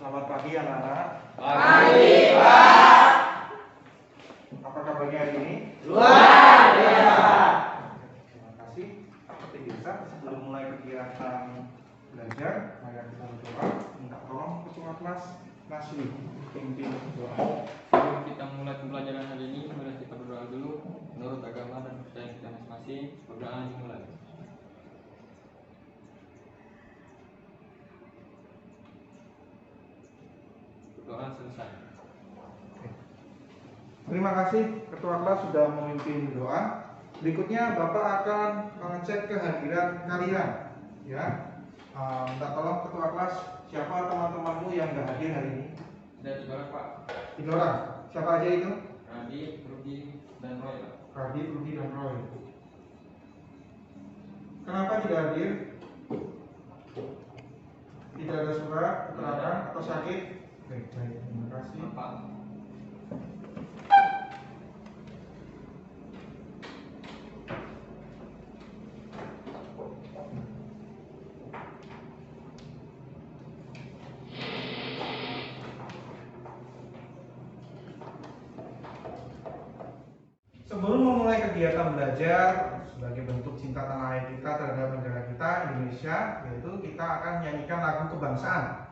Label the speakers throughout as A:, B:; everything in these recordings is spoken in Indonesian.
A: Selamat pagi anak-anak.
B: Pagi, Pak.
A: Apa kabarnya hari ini?
B: Luar biasa.
A: Terima kasih. Seperti biasa, sebelum mulai kegiatan belajar, mari kita berdoa. Minta tolong ketua kelas Nasri pimpin doa.
C: Sebelum kita mulai pembelajaran hari ini, mari kita berdoa dulu menurut agama dan kepercayaan kita masing-masing. Berdoa dimulai. Berdoa selesai.
A: Terima kasih ketua kelas sudah memimpin doa. Berikutnya Bapak akan mengecek kehadiran kalian. Ya, minta tolong ketua kelas, siapa teman-temanmu yang nggak hadir hari ini?
C: Ada 3 orang, Pak.
A: 3 orang. Siapa aja itu?
C: Radit, Rudi, dan Roy, Pak.
A: Radit, Rudi, dan Roy. Kenapa tidak hadir? Tidak ada surat keterangan atau sakit? Baik, terima kasih.
C: Pak.
A: Sebelum memulai kegiatan belajar sebagai bentuk cinta tanah air kita terhadap negara kita Indonesia, yaitu kita akan nyanyikan lagu kebangsaan,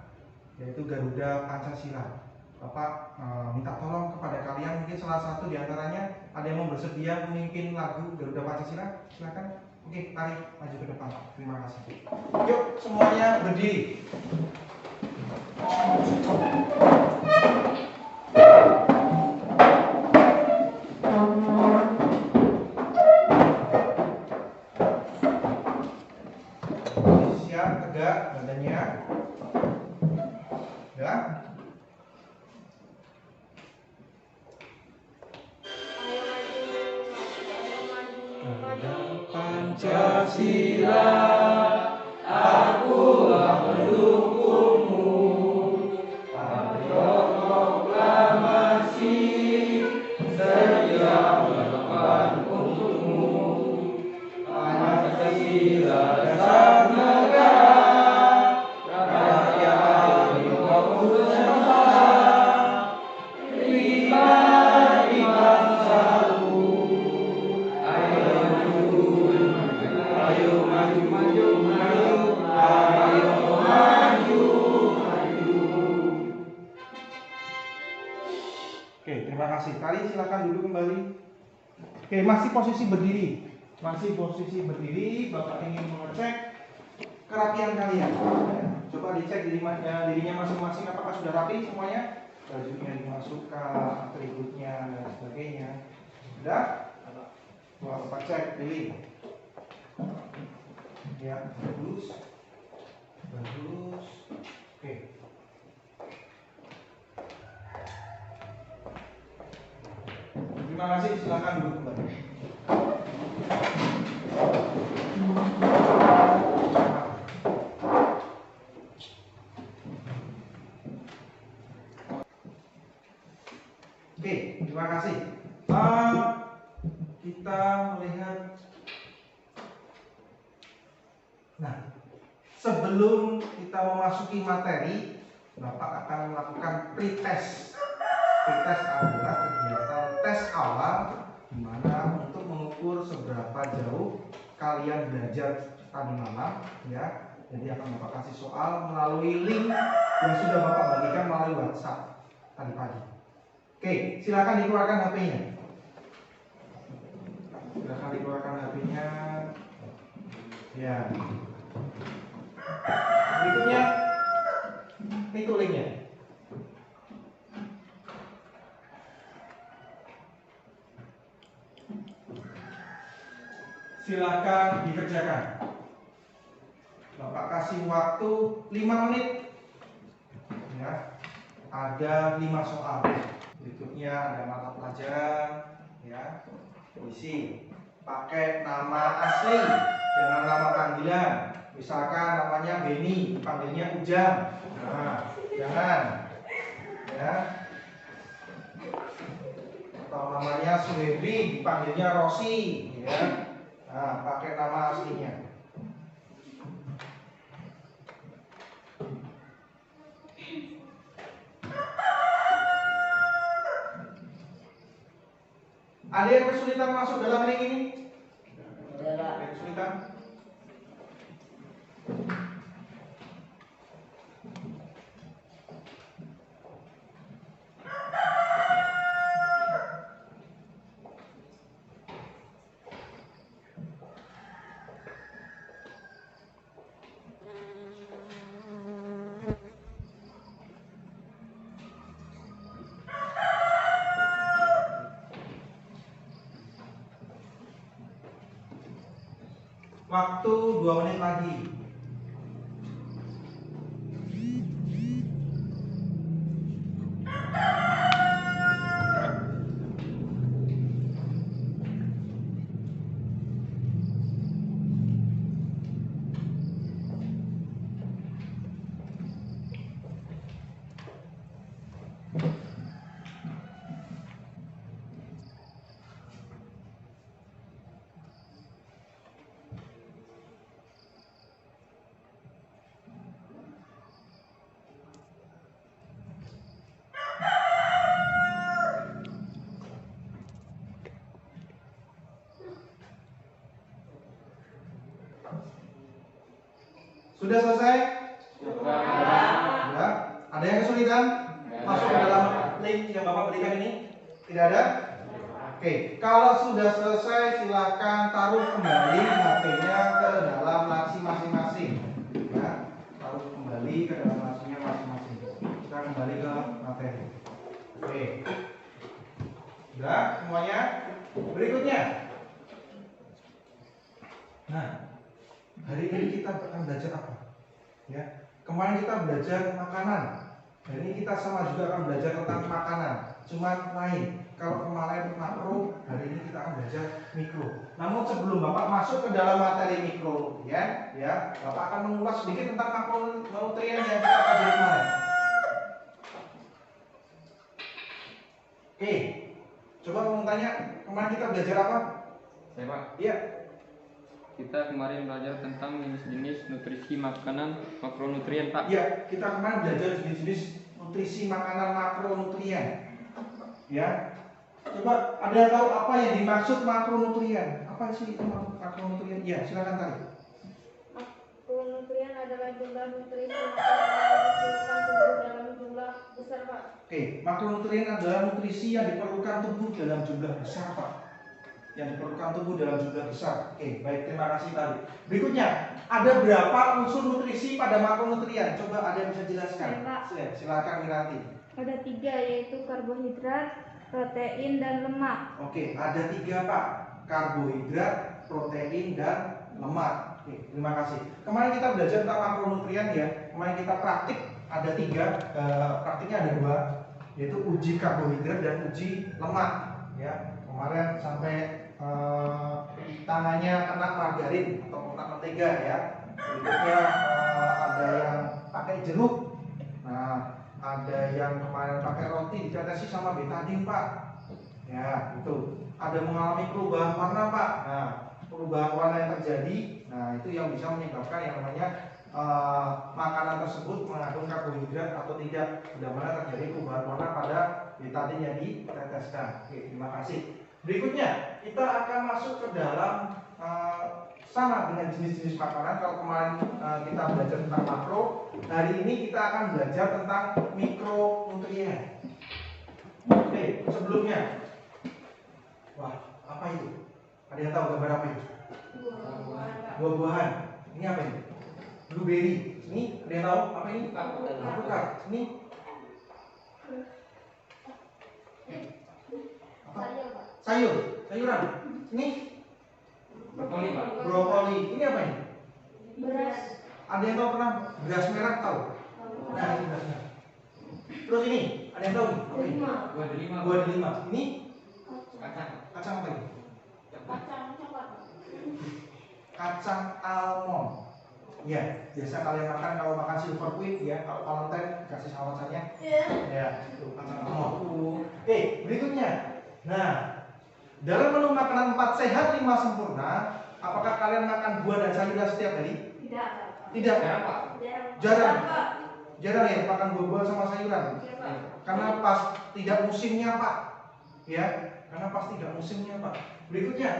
A: yaitu Garuda Pancasila. Bapak minta tolong kepada kalian, mungkin salah satu diantaranya ada yang mau bersedia memimpin lagu Garuda Pancasila, silakan. Oke, tarik maju ke depan. Terima kasih. Yuk semuanya berdiri. Siap, tegak badannya. Ya.
B: Pancasila, akulah pendukungmu. Patriot proklamasi, sedia berkorban untukmu. Pancasila dasar negara, rakyat hidup bersama. Pribadi bangsaku, ayo maju, ayo maju, maju, maju, ayo maju, maju.
A: Oke, terima kasih. Kalian silakan duduk kembali. Oke, masih posisi berdiri. Masih posisi berdiri. Bapak ingin mengecek kerapian kalian. Ya, coba dicek dirinya masing-masing apakah sudah rapi semuanya. Bajunya dimasukkan, atributnya dan sebagainya. Sudah? Wah, Bapak cek, pilih. Ya, bagus. Bagus. Oke. Terima kasih, silakan duduk kembali. Oke, terima kasih. Kita melihat. Nah, sebelum kita memasuki materi, Bapak akan melakukan pretest. Pretest adalah kegiatan tes awal di mana untuk mengukur seberapa jauh kalian belajar tadi malam, ya. Jadi akan Bapak kasih soal melalui link yang sudah Bapak bagikan melalui WhatsApp tadi pagi. Oke, silakan dikeluarkan HP-nya. Silakan dikeluarkan HP-nya. Ya. Berikutnya itu linknya. Silakan dikerjakan. Bapak kasih waktu 5 menit. Ya. Ada 5 soal. Berikutnya ada mata pelajaran, ya. Isi. Pakai nama asli, jangan nama panggilan. Misalkan namanya Beni, dipanggilnya Ujang. Nah, jangan. Ya. Atau namanya Suhebri, dipanggilnya Rosi, ya. Nah, pakai nama aslinya. Ada yang kesulitan masuk dalam link ini?
B: Ada, Pak.
A: Ada yang kesulitan? Waktu 2 menit lagi. Sudah selesai? Sudah. Ada yang kesulitan masuk ke dalam link yang Bapak berikan ini? Tidak ada? Oke, kalau sudah selesai silakan taruh kembali HP-nya ke dalam laci masing-masing. Ya, taruh kembali ke dalam lacinya masing-masing. Kita kembali ke materi. Oke. Sudah semuanya? Berikutnya. Nah, hari ini kita akan belajar apa? Ya, kemarin kita belajar makanan. Hari ini kita sama juga akan belajar tentang makanan. Cuma lain. Kalau kemarin makro, hari ini kita akan belajar mikro. Namun sebelum Bapak masuk ke dalam materi mikro, ya, Bapak akan mengulas sedikit tentang makronutrien yang kita pelajari kemarin. Oke, coba mau tanya, kemarin kita belajar apa?
C: Saya Pak,
A: Iya.
C: kita kemarin belajar tentang jenis-jenis nutrisi makanan makronutrien Pak.
A: Iya, kita kemarin belajar jenis-jenis nutrisi makanan makronutrien. Ya, coba ada yang tahu apa yang dimaksud makronutrien? Apa sih itu makronutrien? Ya, silakan tarik.
D: Makronutrien adalah jumlah nutrisi makanan yang diperlukan tubuh dalam jumlah besar, Pak.
A: Oke, makronutrien adalah nutrisi yang diperlukan tubuh dalam jumlah besar, Pak. Yang diperlukan tubuh dalam jumlah besar. Oke, baik, terima kasih tadi. Berikutnya, ada berapa unsur nutrisi pada makronutrien? Coba ada yang bisa jelaskan?
D: Baik, Pak.
A: Silakan Miranti.
D: Ada 3, yaitu karbohidrat, protein, dan lemak.
A: Oke, ada 3 Pak. Karbohidrat, protein, dan lemak. Oke, terima kasih. Kemarin kita belajar tentang makronutrien ya. Kemarin kita praktik ada 3, praktiknya ada 2, yaitu uji karbohidrat dan uji lemak. Ya, kemarin sampai tangannya kena margarin atau kena mentega ya. Berikutnya ada yang pakai jeruk. Nah, ada yang kemarin pakai roti ditetesi sama betadin Pak. Ya, itu. Ada mengalami perubahan warna Pak. Nah, perubahan warna yang terjadi, nah itu yang bisa menyebabkan yang namanya makanan tersebut mengandung karbohidrat atau tidak. Bila mana terjadi perubahan warna pada betadin yang diteteskan. Oke, terima kasih. Berikutnya kita akan masuk ke dalam sama dengan jenis-jenis makanan. Kalau kemarin kita belajar tentang makro, hari ini kita akan belajar tentang mikronutrien. Oke, sebelumnya, wah, apa itu? Ada yang tahu gambar apa itu?
D: Buah-buahan, Pak.
A: Buah-buahan. Ini apa ini? Blueberry. Ini ada yang tahu apa ini? Alpukat. Ini apa?
D: Sayur, Pak.
A: Sayur, sayuran. Ini
C: Brokoli Pak.
A: brokoli. Ini apa ini?
D: Beras.
A: Ada yang tahu pernah beras merah tahu? Nah, ini beras merah. Terus ini, ada yang tahu? Apa ini?
D: Delima.
C: Buah delima.
A: Buah delima. Ini
C: Kacang.
A: kacang apa ini?
D: Kacang coklat, Pak.
A: Kacang almond. Ya, biasa kalian makan kalau makan silver queen ya, kalau Valentine kasih sawasannya. Ya, itu kacang almond. Oke, berikutnya. Nah, dalam menu makanan 4 sehat 5 sempurna, apakah kalian makan buah dan sayuran setiap hari?
D: Tidak, Pak.
A: Tidak.
C: Pak.
A: Jarang.
D: Pak.
A: Jarang ya makan buah-buah sama sayuran.
D: Iya, Pak.
A: Karena pas tidak musimnya Pak. Ya, karena pasti nggak musimnya Pak. Berikutnya,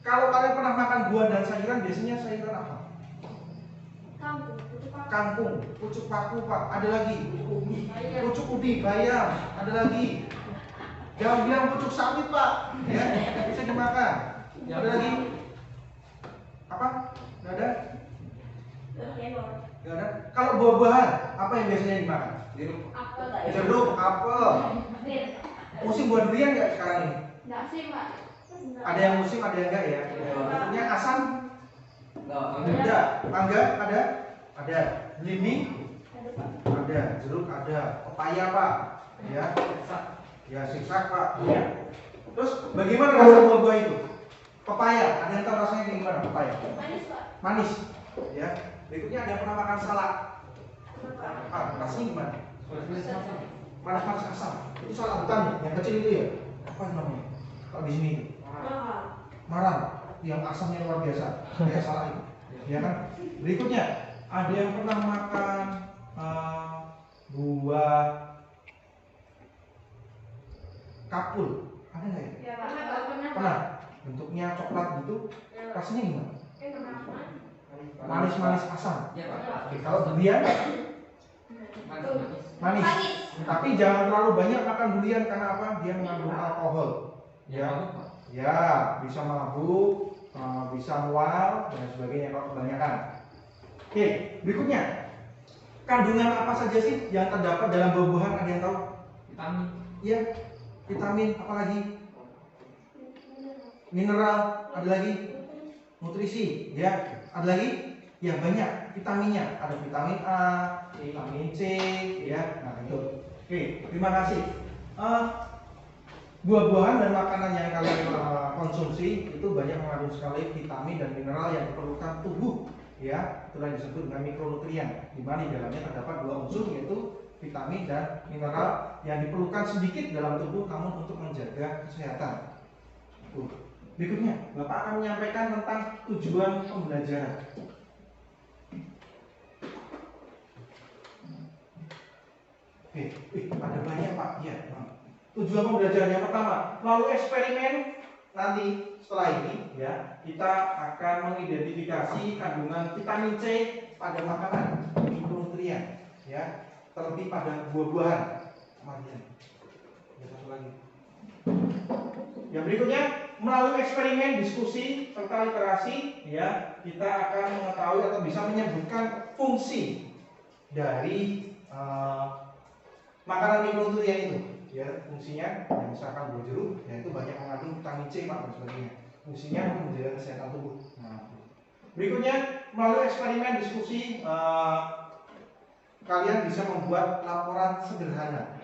A: kalau kalian pernah makan buah dan sayuran, biasanya sayuran apa?
D: Kangkung, pucuk pangkung.
A: Kangkung, pucuk paku Pak, ada lagi.
D: Bayam.
A: Pucuk ubi, bayam, ada lagi. Jangan bilang pucuk sawit Pak, ya bisa dimakan. Ada lagi? Apa? Nggak ada?
D: Kelor.
A: Nggak ada. Kalau buah-buahan, apa yang biasanya dimakan?
D: Apel.
A: Jeruk, apel. Musim buah durian nggak sekarang ini?
D: Enggak sih, Pak.
A: Ada yang musim, ada yang enggak ya? Berikutnya asam,
B: Enggak.
A: ada. Mangga, ada. Ada. Belimbing,
D: Ada, Pak.
A: ada. Jeruk, ada. Pepaya Pak, ya. Ya, siksak Pak. Ya. Terus bagaimana rasa buah-buah itu? Pepaya, ada yang tahu rasanya kayak gimana pepaya?
D: Manis, Pak.
A: Manis, ya. Berikutnya ada yang pernah makan salak.
D: Kenapa?
A: Rasanya gimana? Manis-manis asam. Itu salak hutan ya, yang kecil itu ya. Apa namanya? Kalau di sini
D: Mahal.
A: marang, yang asamnya luar biasa. Kayak salak itu, ya kan? Berikutnya ada yang pernah makan buah kapul, ada nggak ya?
D: Ya, Pak. Pernah.
A: Pernah. Bentuknya coklat gitu, rasanya gimana?
D: Pernah.
A: Manis-manis asam.
B: Iya, Pak.
A: Oke, kalau durian manis. Tapi jangan terlalu banyak makan durian karena apa? Dia mengandung alkohol. Ya, ya bisa mabuk, bisa mual dan sebagainya kalau kebanyakan. Oke, berikutnya kandungan apa saja sih yang terdapat dalam buah-buahan? Ada yang tahu?
B: Vitamin.
A: Iya, vitamin, apalagi mineral, ada lagi nutrisi, ya, ada lagi, ya banyak vitaminnya, ada vitamin A, vitamin C, ya, nah itu. Oke, terima kasih. Buah-buahan dan makanan yang kalian konsumsi itu banyak mengandung sekali vitamin dan mineral yang diperlukan tubuh, ya, itulah yang disebut dengan mikronutrien, di mana di dalamnya terdapat dua unsur yaitu vitamin dan mineral yang diperlukan sedikit dalam tubuh namun untuk menjaga kesehatan. Berikutnya, Bapak akan menyampaikan tentang tujuan pembelajaran. Oke, ada banyak Pak. Ya. Tujuan pembelajaran yang pertama, melalui eksperimen nanti setelah ini, ya, kita akan mengidentifikasi kandungan vitamin C pada makanan, mikronutrien, ya, terlebih pada buah-buahan. Kemudian, ya, satu lagi. Yang berikutnya, melalui eksperimen, diskusi, serta literasi, ya, kita akan mengetahui atau bisa menyebutkan fungsi dari makanan mikronutrien itu, ya, fungsinya, ya, misalkan buah jeruk, ya itu banyak mengandung vitamin C Pak, dan sebagainya. Fungsinya untuk menjaga kesehatan tubuh. Nah, berikutnya, melalui eksperimen, diskusi, kalian bisa membuat laporan sederhana,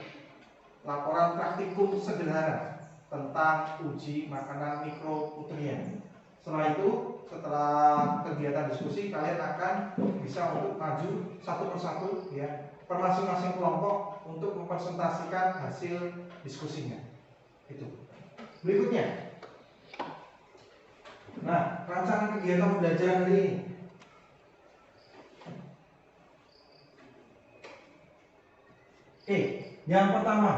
A: laporan praktikum sederhana tentang uji makanan mikronutrien. Setelah itu, setelah kegiatan diskusi, kalian akan bisa untuk maju satu persatu, ya, per masing-masing kelompok untuk mempresentasikan hasil diskusinya. Itu. Berikutnya, nah, rancangan kegiatan pembelajaran hari ini. Yang pertama,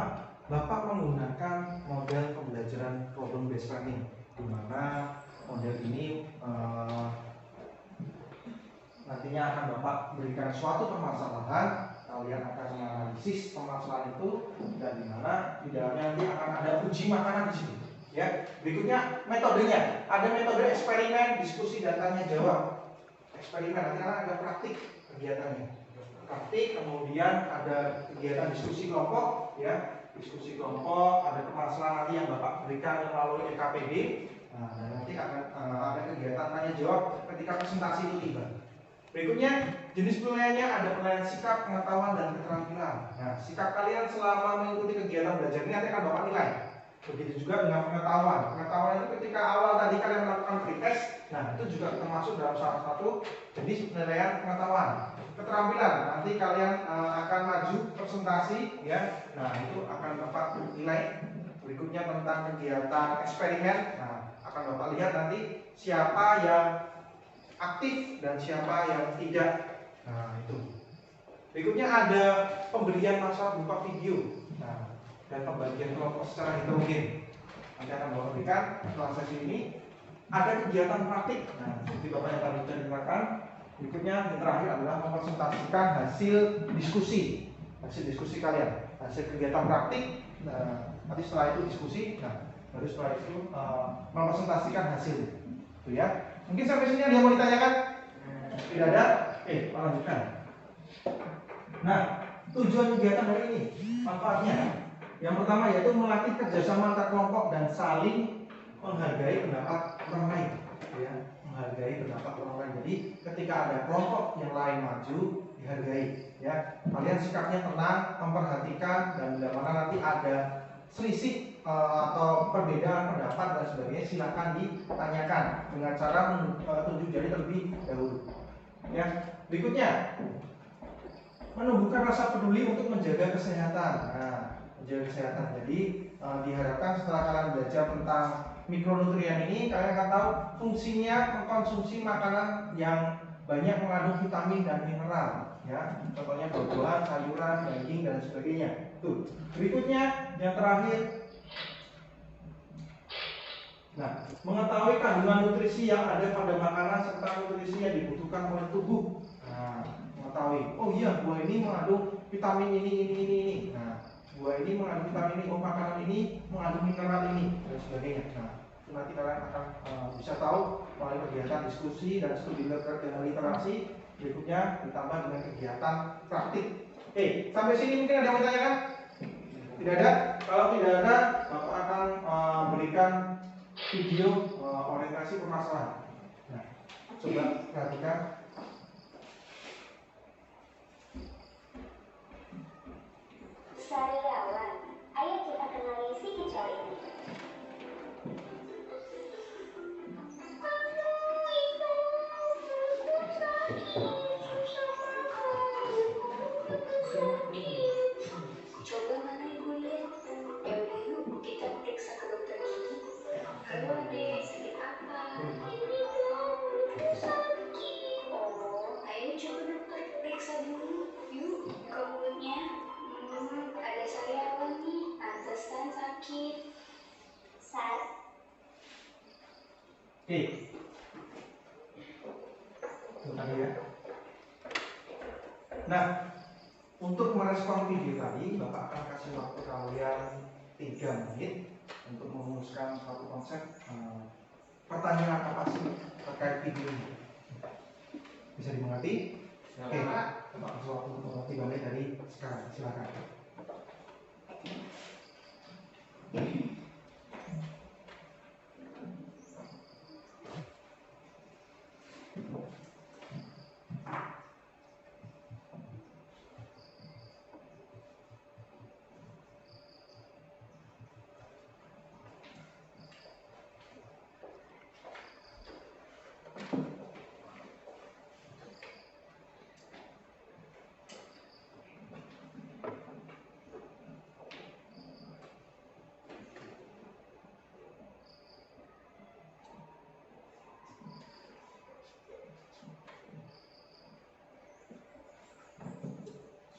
A: Bapak menggunakan model pembelajaran problem based learning, di mana model ini nantinya akan Bapak berikan suatu permasalahan, kalian akan menganalisis permasalahan itu, dan di mana di dalamnya nanti akan ada uji makanan di sini. Ya, berikutnya metodenya, ada metode eksperimen, diskusi, dan tanya jawab. Eksperimen nanti akan ada praktik kegiatannya. Praktik, kemudian ada kegiatan diskusi kelompok, ya, diskusi kelompok, ada permasalahan nanti yang Bapak berikan melalui EKPD, nah, dan nanti akan ada kegiatan tanya jawab ketika presentasi itu tiba. Berikutnya, jenis penilaiannya ada penilaian sikap, pengetahuan, dan keterampilan. Nah, sikap kalian selama mengikuti kegiatan belajar ini nanti akan Bapak nilai. Begitu juga dengan pengetahuan. Pengetahuan itu ketika awal tadi kalian melakukan pretest, nah itu juga termasuk dalam salah satu jenis penilaian pengetahuan. Keterampilan, nanti kalian akan maju presentasi, ya. Nah, itu akan Bapak nilai. Berikutnya tentang kegiatan eksperimen, nah akan Bapak lihat nanti siapa yang aktif dan siapa yang tidak. Nah, itu. Berikutnya ada pemberian masalah berupa video, nah, dan pembagian kelompok secara heterogen. Nanti akan Bapak berikan setelah sesi ini ada kegiatan praktik. Nah, seperti Bapak yang tadi sudah diterangkan. Berikutnya yang terakhir adalah mempresentasikan hasil diskusi kalian, hasil kegiatan praktik. Nah, nanti setelah itu diskusi. Nah, baru setelah itu mempresentasikan hasil. Itu ya. Mungkin sampai sini ada yang mau ditanyakan? Tidak ada? Oke, lanjutkan. Nah, tujuan kegiatan hari ini, manfaatnya. Yang pertama yaitu melatih kerjasama antar kelompok dan saling menghargai pendapat orang lain. Ya, menghargai pendapat orang lain. Jadi ketika ada kelompok yang lain maju, dihargai. Ya, kalian sikapnya tenang, memperhatikan, dan bila mana nanti ada selisih atau perbedaan pendapat dan sebagainya, silakan ditanyakan dengan cara tunjuk jari terlebih dahulu. Ya, berikutnya menumbuhkan rasa peduli untuk menjaga kesehatan. Nah, menjaga kesehatan. Jadi diharapkan setelah kalian belajar tentang mikronutrien ini, kalian akan tahu fungsinya mengkonsumsi makanan yang banyak mengandung vitamin dan mineral. Ya, contohnya buah-buahan, sayuran, daging dan sebagainya. Tuh. Berikutnya yang terakhir. Nah, mengetahui kandungan nutrisi yang ada pada makanan serta nutrisi yang dibutuhkan oleh tubuh. Nah, mengetahui, oh iya buah ini mengandung vitamin ini. Nah, buah ini mengandung vitamin ini, oh makanan ini mengandung mineral ini dan sebagainya. Nah, itu nanti kalian akan bisa tahu melalui kegiatan diskusi dan studi literasi. Berikutnya ditambah dengan kegiatan praktik. Sampai sini mungkin ada yang mau ditanyakan? Tidak ada? Kalau tidak ada, Bapak akan berikan video orientasi permasalahan. Nah, coba perhatikan.
E: Sariawan, ayo kita kenali si kicau ini. Coba mana ibu lihat? Ya udah yuk kita periksa ke dokter gigi. Halo dek, sakit apa? Ini dong, sakit. Oh, ayo coba dokter periksa dulu. Yuk, buka mulutnya. Ada sariawan nih, pantesan sakit.
A: Tadi ya. Nah, untuk merespon video tadi, Bapak akan kasih waktu kalian 3 menit untuk merumuskan satu konsep pertanyaan apa sih terkait video ini. Bisa dimengerti? Oke, Bapak kasih waktu 3 menit dari sekarang. Silakan.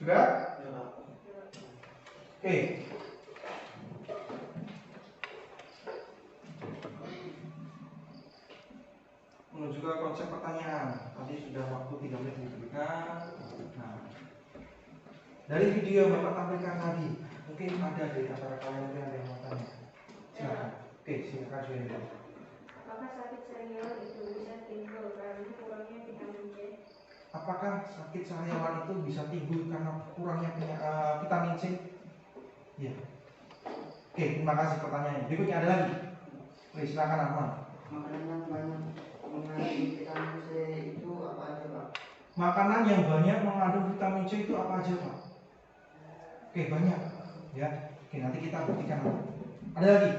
A: Sudah? Oke. Menuju ke konsep pertanyaan. Tadi sudah waktu 3 menit diberikan. Nah, dari video yang Bapak tampilkan tadi, mungkin ada di antara kalian yang ada yang mau tanya. Silakan. Oke, silakan Julian.
D: Apakah sakit sariawan itu bisa timbul karena kurangnya vitamin C?
A: Apakah sakit sariawan itu bisa timbul karena kurangnya vitamin C? Iya. Oke, terima kasih pertanyaannya. Berikutnya ada lagi. Oke, silakan Ahmad.
B: Makanan yang banyak mengandung vitamin C itu apa aja, Pak?
A: Makanan yang banyak mengandung vitamin C itu apa aja, Pak? Oke, banyak. Ya. Oke, nanti kita buktikan. Ada lagi?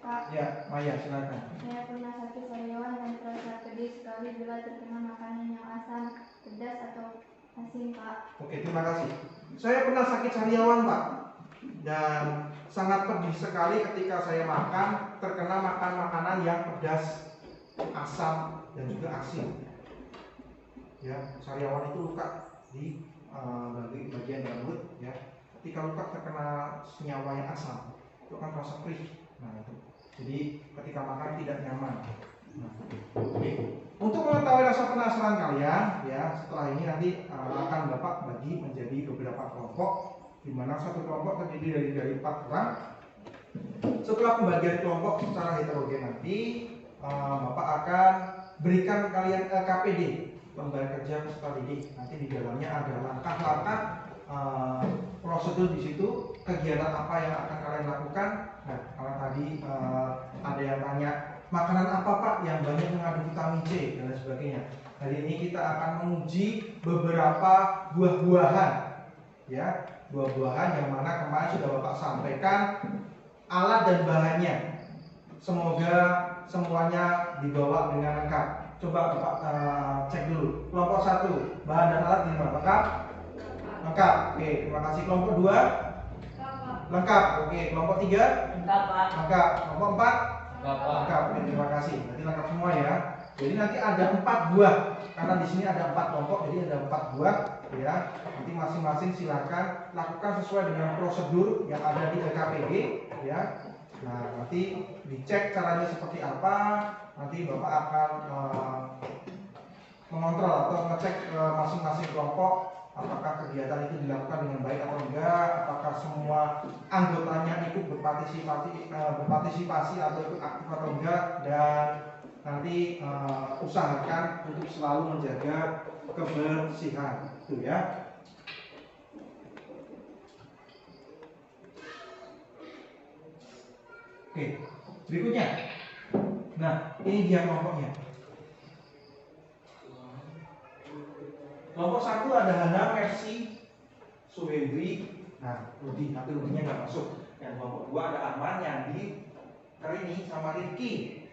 D: Pak,
A: Ya, Maya, silakan.
D: saya pernah sakit sariawan dan terasa pedih sekali bila terkena makanan yang asam, pedas atau asin, Pak.
A: Oke, terima kasih. Saya pernah sakit sariawan, Pak. Dan sangat pedih sekali ketika saya terkena makan makanan yang pedas, asam, dan juga asin. Ya, sariawan itu luka di bagian dalam mulut. Ya, ketika luka terkena senyawa yang asam, itu kan rasa perih. Nah itu. Jadi ketika makan tidak nyaman. Nah, oke. Untuk mengetahui rasa penasaran kalian, ya setelah ini nanti akan Bapak bagi menjadi beberapa kelompok, di mana satu kelompok terdiri dari 4 orang. Setelah pembagian kelompok secara heterogen nanti, Bapak akan berikan kalian KPD, lembar kerja peserta didik. Nanti di dalamnya ada langkah-langkah prosedur di situ, kegiatan apa yang akan kalian lakukan. Nah, karena tadi ada yang tanya makanan apa Pak yang banyak mengandung vitamin C dan lain sebagainya. Hari ini kita akan menguji beberapa buah-buahan, ya, buah-buahan yang mana kemarin sudah Bapak sampaikan alat dan bahannya. Semoga semuanya dibawa dengan lengkap. Coba Bapak cek dulu. Kelompok 1, bahan dan alat gimana? Lengkap? Lengkap. Oke, terima kasih. Kelompok 2? Lengkap. Oke, kelompok 3?
B: Lengkap, Pak.
A: Lengkap. Kelompok 4?
C: Bapak.
A: Lengkap. Oke, terima kasih. Nanti lengkap semua ya. Jadi nanti ada 4 buah. Karena di sini ada 4 kelompok, jadi ada 4 buah ya. Nanti masing-masing silakan lakukan sesuai dengan prosedur yang ada di LKPD ya. Nah, nanti dicek caranya seperti apa. Nanti Bapak akan mengontrol atau ngecek masing-masing kelompok apakah kegiatan itu dilakukan dengan baik atau enggak, apakah semua anggotanya ikut berpartisipasi atau ikut aktif atau enggak, dan nanti usahakan untuk selalu menjaga kebersihan, itu ya. Oke, berikutnya. Nah, ini dia kelompoknya. Kelompok 1 ada Hana, Mercy, Suhendri. Nah, Rudi, tapi Rudinya nggak masuk. Yang kelompok 2 ada Arman, Yandi, Karini, sama Rifki.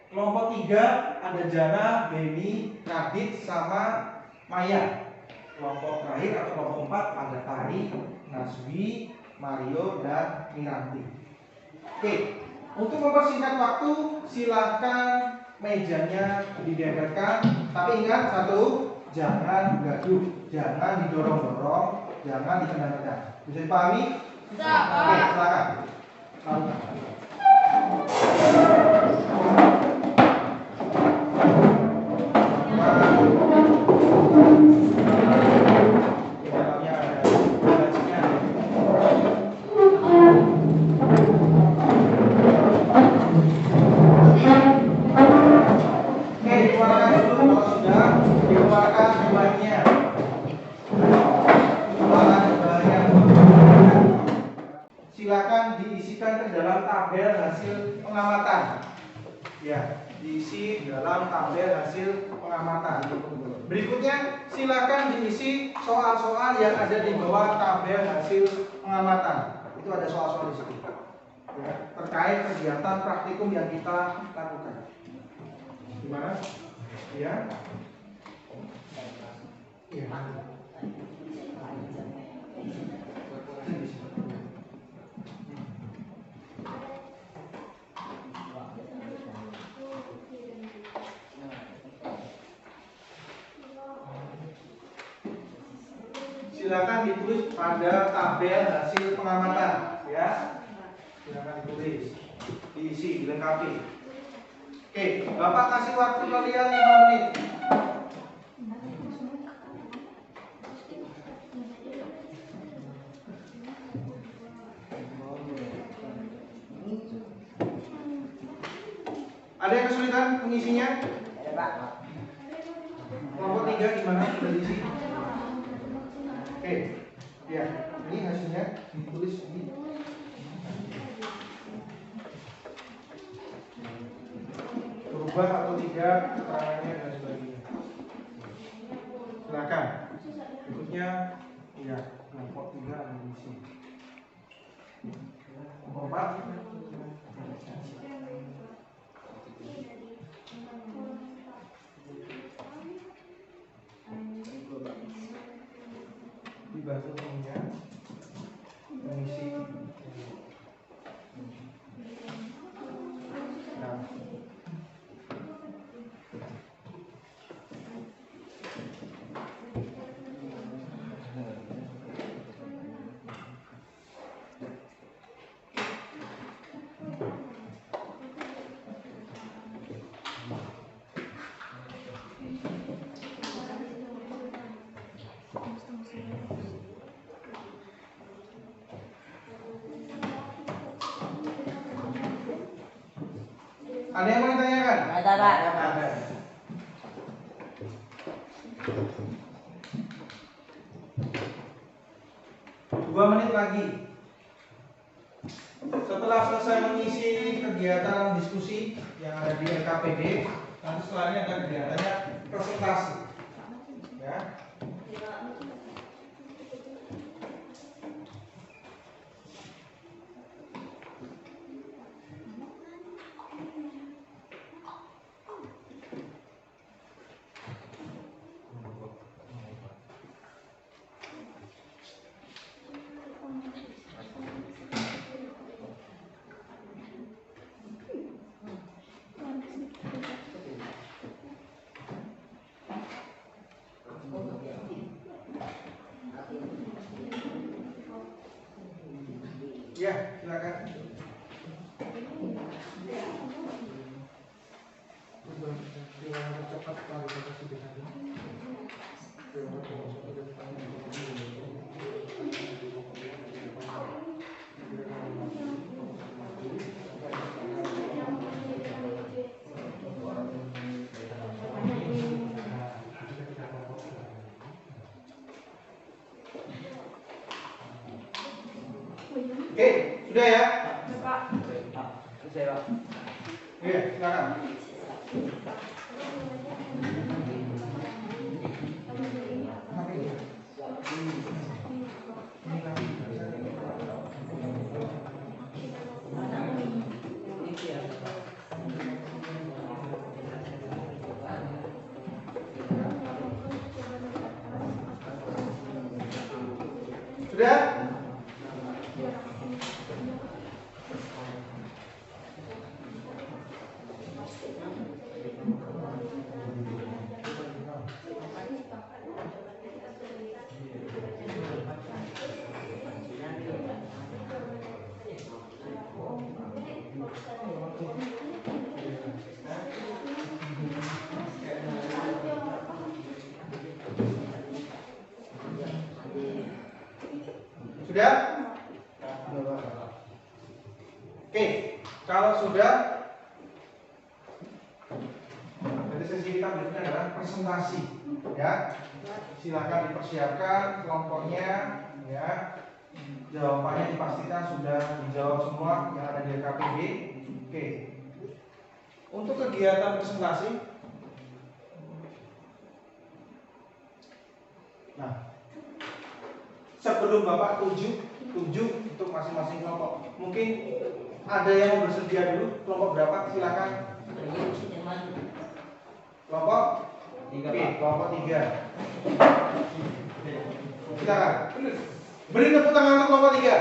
A: Kelompok 3 ada Jana, Beni, Radit, sama Maya. Kelompok terakhir atau kelompok 4 ada Tari, Naswi, Mario, dan Miranti. Oke, untuk mempersingkat waktu, silakan mejanya didempelkan. Tapi ingat satu, jangan gaduh, jangan didorong-dorong, jangan ditendang-tendang. Bisa dipahami?
D: Bisa, Pak.
A: Oke, silakan. Lakukan. Di dalamnya ada bajikan. Oke, dikeluarkan dulu kalau sudah dikeluarkan bahannya. Silakan diisikan ke dalam tabel hasil pengamatan. Ya, diisi dalam tabel hasil pengamatan. Berikutnya, silakan diisi soal-soal yang ada di bawah tabel hasil pengamatan. Itu ada soal-soal di situ. Ya, terkait kegiatan praktikum yang kita lakukan. Gimana? Ya. Iya. Silakan ditulis pada tabel hasil pengamatan, ya. Silakan ditulis, diisi, dilengkapi. Oke, Bapak kasih waktu kalian 5 menit. Ada yang kesulitan mengisinya?
B: Ada, Pak.
A: Kelompok 3 gimana? Sudah diisi? Oke, ya, ini hasilnya ditulis ini. Berubah atau tidak keterangannya dan sebagainya. Silakan. Berikutnya, ya, kelompok 3 ada di sini. Kelompok 4. Dibantu temannya mengisi. Nah, Ada yang mau ditanyakan?
B: Ada Pak.
A: Ada. Dua menit lagi. Setelah selesai mengisi kegiatan diskusi yang ada di LKPD, nanti setelahnya ada kegiatannya presentasi. Ya. Ya, silakan. Oke, sudah ya?
B: Saya Pak.
A: Iya, silakan. Sudah? Sudah? Oke, kalau sudah, jadi sesi kita berikutnya adalah presentasi, ya. Silakan dipersiapkan kelompoknya, ya. Jawabannya dipastikan sudah dijawab semua yang ada di LKPD. Oke. Untuk kegiatan presentasi, nah, sebelum Bapak tuju untuk masing-masing kelompok. Mungkin ada yang mau bersedia dulu, kelompok berapa? Silakan. Kelompok 3. Oke, kelompok 3. Silakan. Beri tepuk tangan untuk kelompok 3.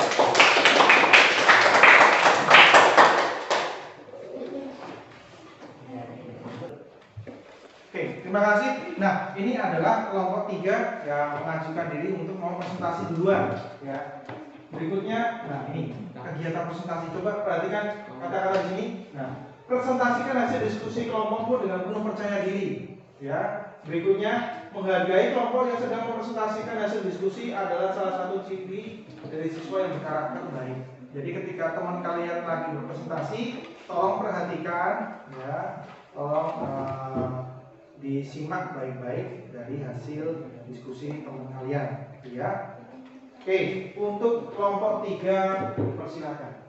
A: Oke, terima kasih. Nah, ini adalah kelompok 3 yang mengajukan diri untuk mau presentasi duluan, ya. Berikutnya, nah ini kegiatan presentasi. Coba perhatikan kata-kata di sini. Nah, presentasikan hasil diskusi kelompokmu dengan penuh percaya diri, ya. Berikutnya, menghargai kelompok yang sedang mempresentasikan hasil diskusi adalah salah satu ciri dari siswa yang berkarakter baik. Jadi ketika teman kalian lagi berpresentasi, tolong perhatikan, ya, tolong disimak baik-baik dari hasil diskusi teman kalian, ya. Oke, untuk kelompok 3 persilakan.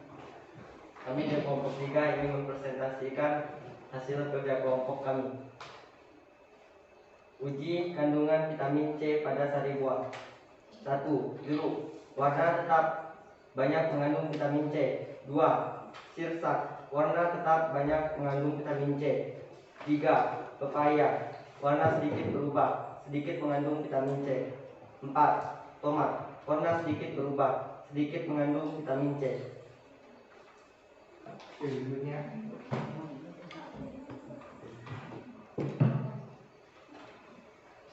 F: Kami dari kelompok 3 ingin mempresentasikan hasil kerja kelompok kami. Uji kandungan vitamin C pada sari buah. 1. Jeruk. Warna tetap banyak mengandung vitamin C. 2. Sirsak. Warna tetap banyak mengandung vitamin C. 3. Pepaya. Warna sedikit berubah, sedikit mengandung vitamin C. 4. Tomat. Warna sedikit berubah, sedikit mengandung vitamin C.
A: Oke, berikutnya.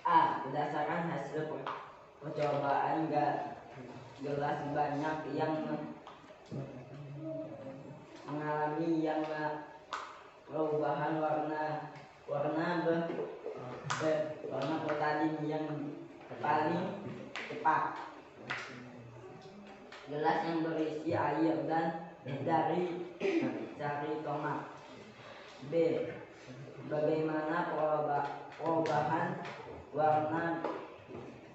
B: A. Berdasarkan hasil percobaan gelas banyak yang mengalami perubahan warna bertanding yang paling cepat. Gelas yang berisi air dan dari tomat. B. Bagaimana perubahan warna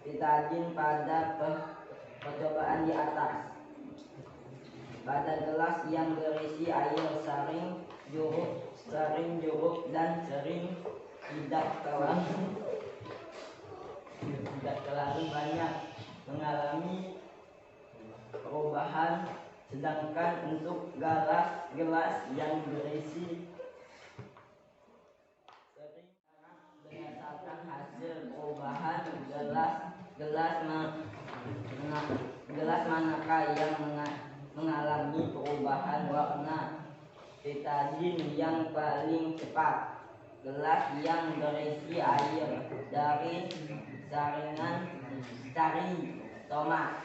B: betadin pada percobaan di atas? Pada gelas yang berisi air sering jeruk dan sering tidak terlalu banyak mengalami perubahan, sedangkan untuk gelas yang berisi sering berdasarkan hasil perubahan gelas manakah yang mengalami perubahan warna betadin yang paling cepat? Gelas yang berisi air dari sari tomat.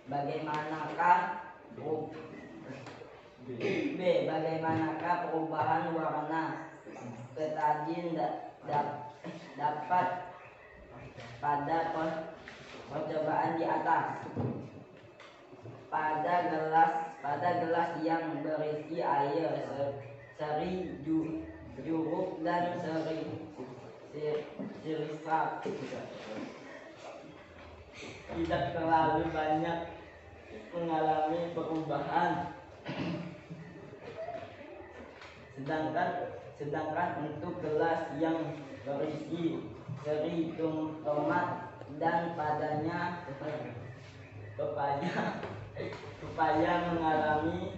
B: Bagaimanakah perubahan warna betadin dapat pada percobaan di atas? Pada gelas yang berisi air sari jeruk dan sirsak tidak terlalu banyak mengalami perubahan, sedangkan untuk gelas yang berisi sari tomat dan padanya pepaya mengalami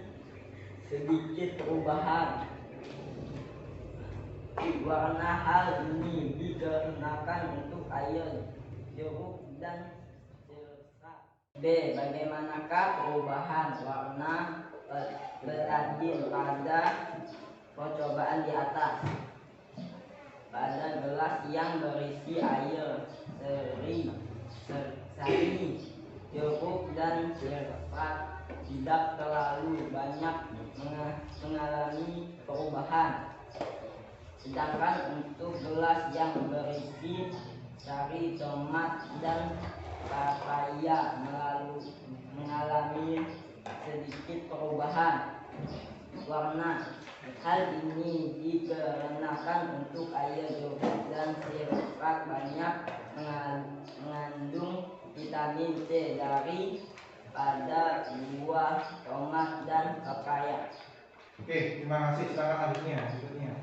B: sedikit perubahan warna. Hal ini dikarenakan untuk air jeruk dan sirsak. B. Bagaimanakah perubahan warna betadin pada percobaan di atas? Pada gelas yang berisi air sari jeruk dan sirsak tidak terlalu banyak mengalami perubahan, sedangkan untuk gelas yang berisi sari tomat dan papaya mengalami sedikit perubahan warna. Hal ini dikarenakan untuk air jeruk dan sirsak banyak mengandung vitamin C dari pada buah tomat dan papaya.
A: Oke, terima kasih. Silakan berikutnya.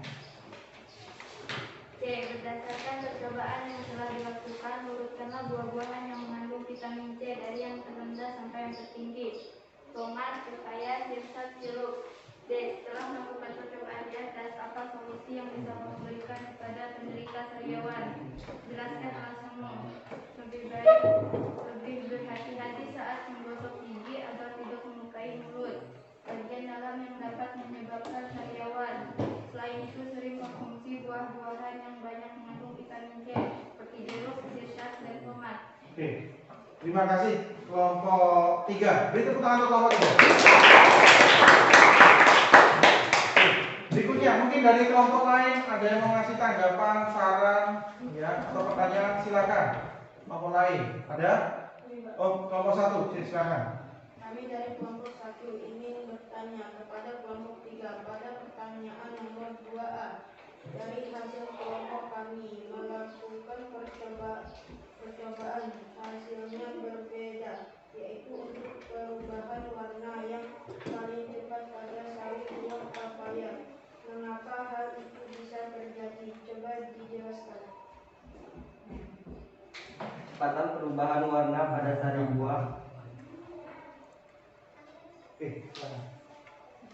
D: C. Berdasarkan percobaan yang telah dilakukan, urutkanlah buah-buahan yang mengandung vitamin C dari yang terendah sampai yang tertinggi. Tomat, pepaya, sirsak, jeruk. D. Setelah melakukan percobaan di atas, apa solusi yang bisa kamu berikan kepada penderita sariawan? Jelaskan alasanmu. Lebih berhati-hati saat menggosok gigi agar tidak melukai mulut, bagian dalam yang dapat menyebabkan sariawan. Selain itu, sering konsumsi buah-buahan yang banyak mengandung vitamin C seperti jeruk, sirsak, dan tomat.
A: Oke, terima kasih. Kelompok 3. Beri tepuk tangan untuk kelompok 3. Berikutnya, mungkin dari kelompok lain ada yang mau ngasih tanggapan, saran, ya, atau pertanyaan, silakan. Kelompok lain ada? Oh, kelompok 1, silakan.
G: Kami dari kelompok 1 ingin bertanya kepada kelompok 3 pada pertanyaan nomor 2A. Dari hasil kelompok kami melakukan percobaan, hasilnya berbeda, yaitu untuk perubahan warna yang paling cepat pada sari buah papaya. Mengapa hal itu bisa terjadi? Coba dijelaskan.
F: Kecepatan perubahan warna pada sari buah.
A: Silakan.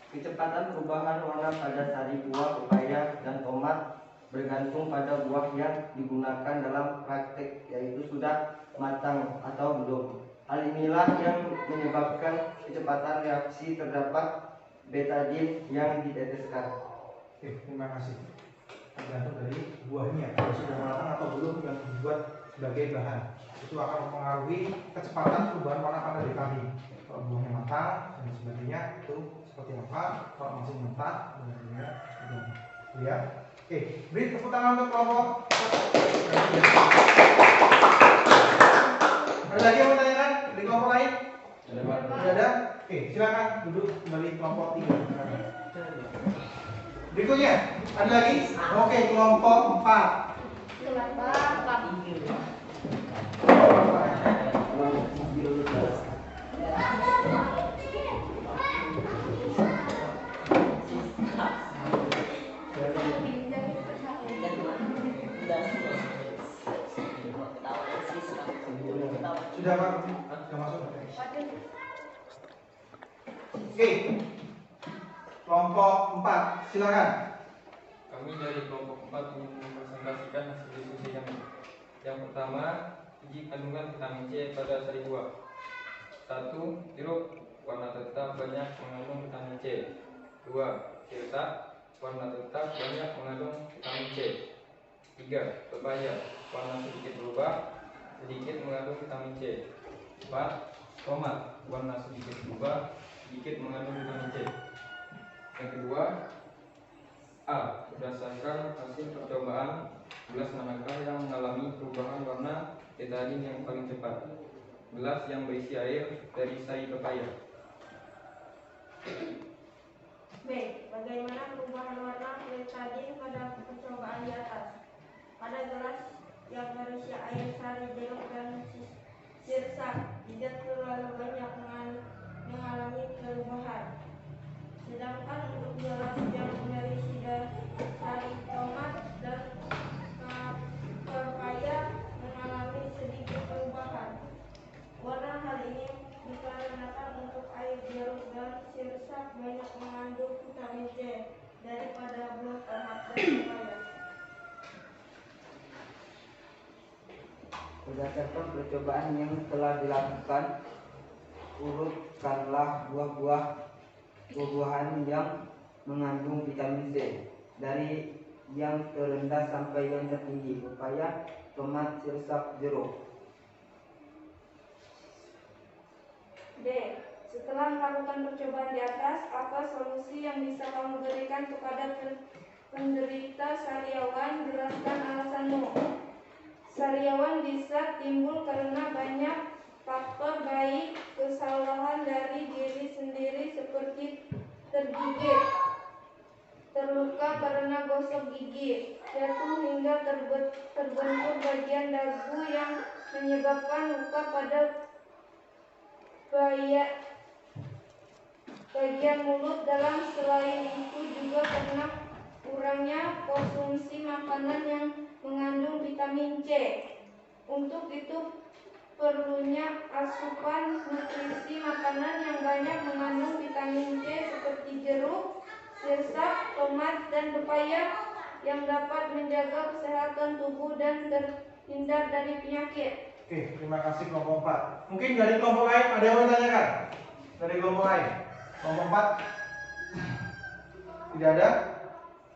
F: Kecepatan perubahan warna pada sari buah pepaya dan tomat bergantung pada buah yang digunakan dalam praktek, yaitu sudah matang atau belum. Hal inilah yang menyebabkan kecepatan reaksi terdapat betadin yang diteteskan.
A: Oke, terima kasih. Tergantung dari buahnya, kalau sudah matang atau belum yang dibuat sebagai bahan. Itu akan mempengaruhi kecepatan perubahan warna pada betadin. Kalau buahnya matang dan sebagainya itu seperti apa? Kalau masih mentah, benar-benar seperti apa? Ya. Oke, beri tepuk tangan untuk kelompok. Ada lagi yang mau tanya?
C: Ada Pak.
A: Tidak ada? Oke, silakan duduk kembali kelompok 3. Berikutnya, ada lagi? Oke, kelompok 4. Sudah Pak? Sudah masuk? Oke. Kelompok 4, silakan.
C: Kami dari kelompok 4 ingin mempresentasikan hasil diskusi kami. Yang pertama, uji kandungan vitamin C pada sari buah. 1. Jeruk warna tetap banyak mengandung vitamin C. 2. Sirsak warna tetap banyak mengandung vitamin C. 3. Pepaya warna sedikit berubah, sedikit mengandung vitamin C. 4. Tomat warna sedikit berubah, sedikit mengandung vitamin C. Yang kedua, A. Berdasarkan hasil percobaan, gelas manakah yang mengalami perubahan warna betadine yang paling cepat? Gelas yang berisi air dari sari pepaya.
G: B. Bagaimana perubahan warna betadine pada percobaan di atas? Pada gelas yang berisi air sari jeruk dan sirsak tidak terlalu banyak mengalami perubahan. Sedangkan untuk gelas yang berisi sari tomat dan pepaya mengalami sedikit perubahan. Warna hal ini dikarenakan untuk air jeruk dan sirsak banyak mengandung vitamin C daripada buah tomat dan pepaya.
B: Berdasarkan percobaan yang telah dilakukan, urutkanlah buah-buahan yang mengandung vitamin C dari yang terendah sampai yang tertinggi: pepaya, tomat, sirsak, jeruk.
G: D. Setelah melakukan percobaan di atas, apa solusi yang bisa kamu berikan kepada penderita sariawan? Jelaskan alasanmu. Sariawan bisa timbul karena banyak faktor, baik kesalahan dari diri sendiri seperti tergigit, terluka karena gosok gigi, jatuh hingga terbentur bagian dagu yang menyebabkan luka pada bagian mulut dalam. Selain itu juga karena kurangnya konsumsi makanan yang mengandung vitamin C. Untuk itu perlunya asupan nutrisi makanan yang banyak mengandung vitamin C seperti jeruk, sirsak, tomat, dan pepaya yang dapat menjaga kesehatan tubuh dan terhindar dari penyakit.
A: Oke, terima kasih kelompok 4. Mungkin dari kelompok lain ada yang mau ditanyakan? Dari kelompok lain? Kelompok 4? Tidak ada?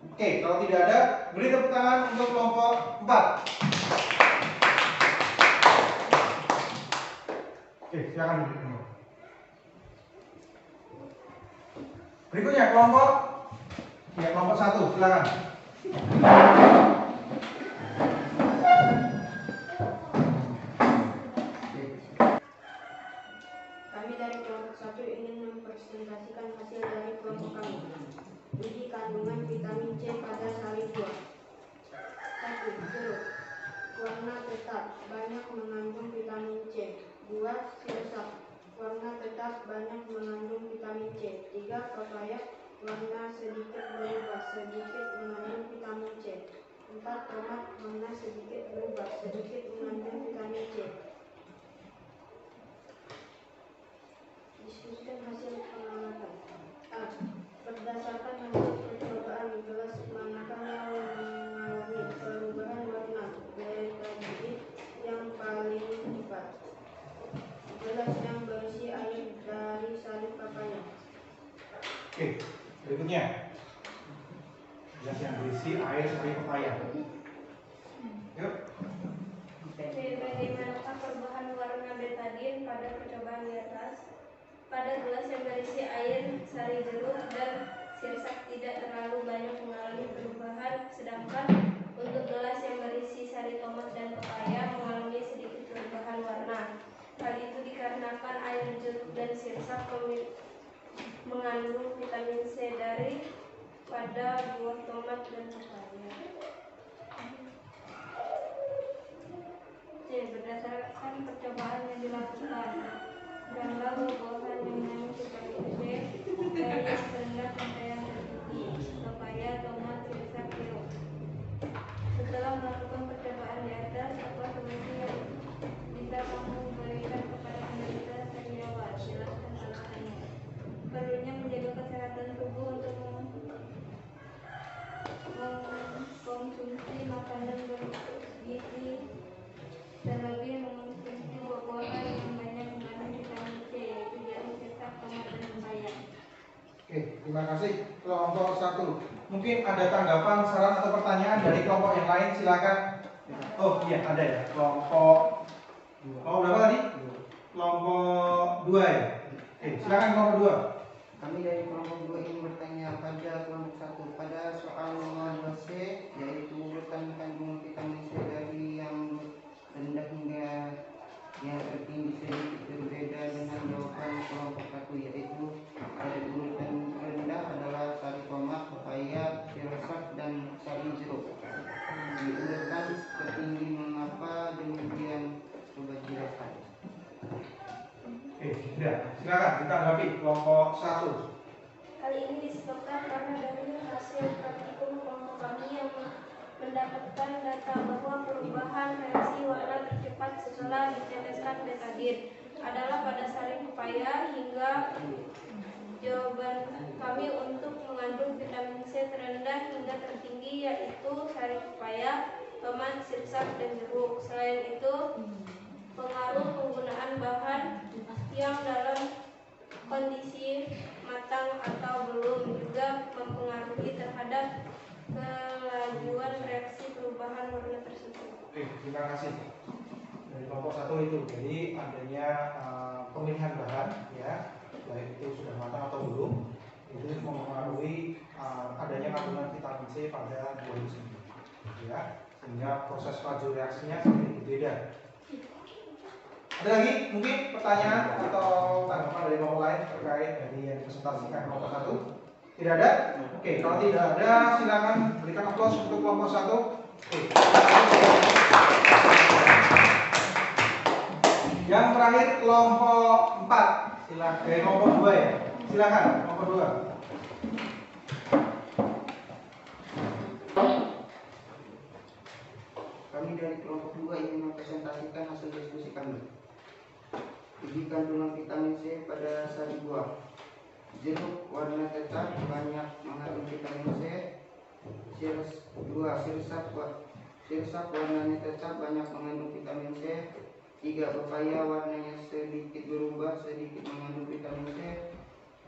A: Oke, kalau tidak ada, beri tepuk tangan untuk kelompok 4. Oke, silakan duduk. Berikutnya kelompok 1, silakan.
G: Kami dari kelompok 1 ingin mempresentasikan hasil dari kelompok kami. Uji kandungan vitamin C pada sari buah. 1. Jeruk warna tetap banyak mengandung vitamin C. 2. Sirsak warna tetap banyak mengandung vitamin C. 3. Pepaya warna sedikit berubah, sedikit mengandung vitamin C. 4. Tomat warna sedikit berubah, sedikit mengandung vitamin C. Diskusikan hasil pengamatan. A. Berdasarkan hasil percobaan, gelas manakah yang mengalami perubahan warna betadine yang paling cepat? Gelas yang berisi air dari sari pepaya.
A: Oke, berikutnya. Gelas yang berisi air sari pepaya. Yuk.
D: Bagaimanakah perubahan warna betadine pada percobaan di atas? Pada gelas yang berisi air sari jeruk dan sirsak tidak terlalu banyak mengalami perubahan, sedangkan untuk gelas yang berisi sari tomat dan pepaya mengalami sedikit perubahan warna. Hal itu dikarenakan air jeruk dan
G: mengandung vitamin C daripada buah tomat dan pepaya. C. Berdasarkan percobaan yang dilakukan, gambar buah-buahan yang mengandung vitamin C dari yang terendah sampai yang tertinggi, pepaya, tomat, sirsak, jeruk. Setelah melakukan percobaan di atas, apa solusi yang bisa kamu berikan kepada penderita sariawan? Jelaskan alasannya. Perlunya menjaga kesehatan tubuh untuk mengkonsumsi makanan bergizi, terlebih mengonsumsi buah-buahan yang banyak mengandung vitamin C, yaitu jeruk, sirsak, tomat, dan pepaya.
A: Oke, terima kasih kelompok 1. Mungkin ada tanggapan, saran atau pertanyaan dari kelompok yang lain, silakan. Oh iya, ada ya. Kelompok berapa tadi? Kelompok 2 ya. Oke, silakan kelompok 2.
B: Kami dari kelompok 2 ingin bertanya pada kelompok 1 pada soal nomor 2C, yaitu urutan kandungan vitamin C dari yang rendah hingga yang tertinggi sedikit berbeda dengan jawaban kelompok 1, yaitu dari urutan rendah adalah sari tomat, pepaya, sirsak, dan sari jeruk. Di urutan tertinggi, mengapa demikian? Coba jelaskan.
A: Oke, sudah. Silakan ditanggapi kelompok 1.
G: Hal ini disebabkan karena dari hasil praktikum kelompok kami yang mendapatkan data bahwa perubahan reaksi warna tercepat setelah diteteskan betadine adalah pada sari pepaya, hingga jawaban kami untuk mengandung vitamin C terendah hingga tertinggi yaitu sari pepaya, tomat, sirsak, dan jeruk. Selain itu, pengaruh penggunaan bahan yang dalam kondisi matang atau belum juga mempengaruhi terhadap kelajuan reaksi perubahan warna tersebut.
A: Oke, terima kasih. Dari kelompok 1 itu, jadi adanya pemilihan bahan ya, baik itu sudah matang atau belum, itu mempengaruhi adanya kandungan vitamin C pada buah itu sendiri, ya, sehingga proses laju reaksinya sedikit berbeda. Ada lagi mungkin pertanyaan atau tanggapan dari kelompok lain terkait dari yang dipresentasikan kelompok 1? Tidak ada? Oke, kalau tidak ada silakan berikan aplaus untuk kelompok 1. Oke. Yang terakhir kelompok 4. Silakan. Kelompok 2 ya. Silakan kelompok 2.
B: Kami dari kelompok 2 ingin mempresentasikan hasil diskusi kami. Uji kandungan vitamin C pada sari buah. Jeruk warna tetap banyak mengandung vitamin C. Sirsak warnanya tetap banyak mengandung vitamin C. 3. Pepaya warnanya sedikit berubah, sedikit mengandung vitamin C.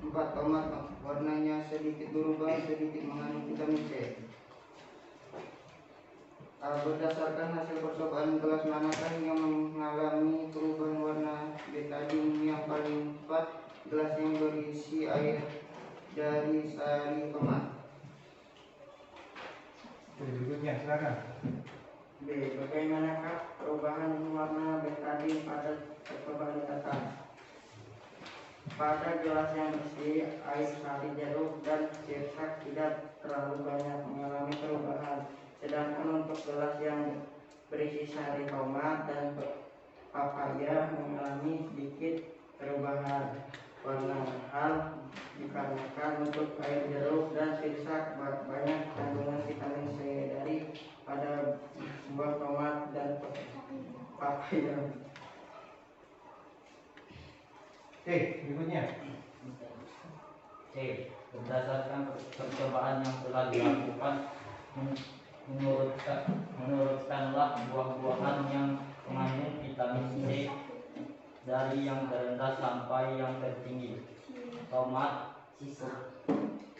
B: 4. Tomat warnanya sedikit berubah, sedikit mengandung vitamin C. Berdasarkan hasil percobaan, gelas manakah yang mengalami perubahan warna betadine yang paling tepat? Gelas yang berisi air dari sari tomat.
A: Berikutnya silakan.
B: B. Bagaimanakah perubahan warna betadine pada percobaan di atas? Pada gelas yang berisi air sari jeruk dan sirsak tidak terlalu banyak mengalami perubahan. Sedangkan untuk gelas yang berisi sari tomat dan papaya mengalami sedikit perubahan warna. Hal dikarenakan untuk air jeruk dan sirsak banyak kandungan vitamin C dari pada buah tomat dan papaya.
A: Oke, berikutnya.
H: C. Berdasarkan percobaan yang telah dilakukan, menurutkanlah buah-buahan yang mengandung vitamin C dari yang terendah sampai yang tertinggi: tomat,